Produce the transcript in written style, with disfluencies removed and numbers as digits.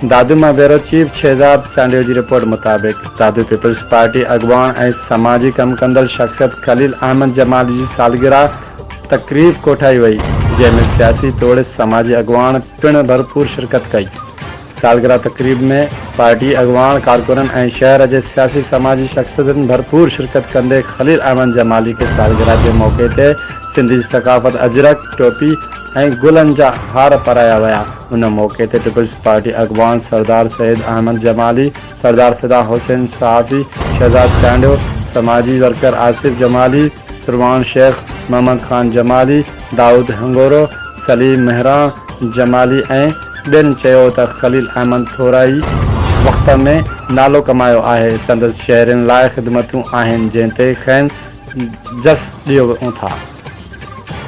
दादू bureau chief Shahzad Chandio की report मुताबिक दादू peoples party अगवान ऐं समाजी कम कंदड़ शख्सियत खलील अहमद जमाली की सालगिरह तकरीब कोठाई वई, जंहिंमें सियासी तौर समाजी अगवान पिण भरपूर शिरकत कई। सालगिरह तकरीब में पार्टी अगवान कारकुनन ऐं शहर के सियासी समाजी शख्सियतन भरपूर शिरकत कंदे खलील अहमद जमाली के सालगिरह के मौके ते सिंधी सकाफ़त अजरक टोपी ऐं गुलन जा हार पाराया विया। उन मौके ते पीपल्स पार्टी अगवान सरदार सैयद अहमद जमाली, सरदार फिदा हुसैन सहाफ़ी, शहजाद चांडियो, समाजी वर्कर आसिफ जमाली, सुरवान शेख मोहम्मद खान जमाली, दाऊद हंगोरो, सलीम मेहरान जमाली ऐं ॿियनि चयो त खलील अहमद थोराई वक़्त में नालो कमायो आहे। संदसि शहरनि लाइ ख़िदमतूं आहिनि जंहिं ते खैर जस ॾियो था।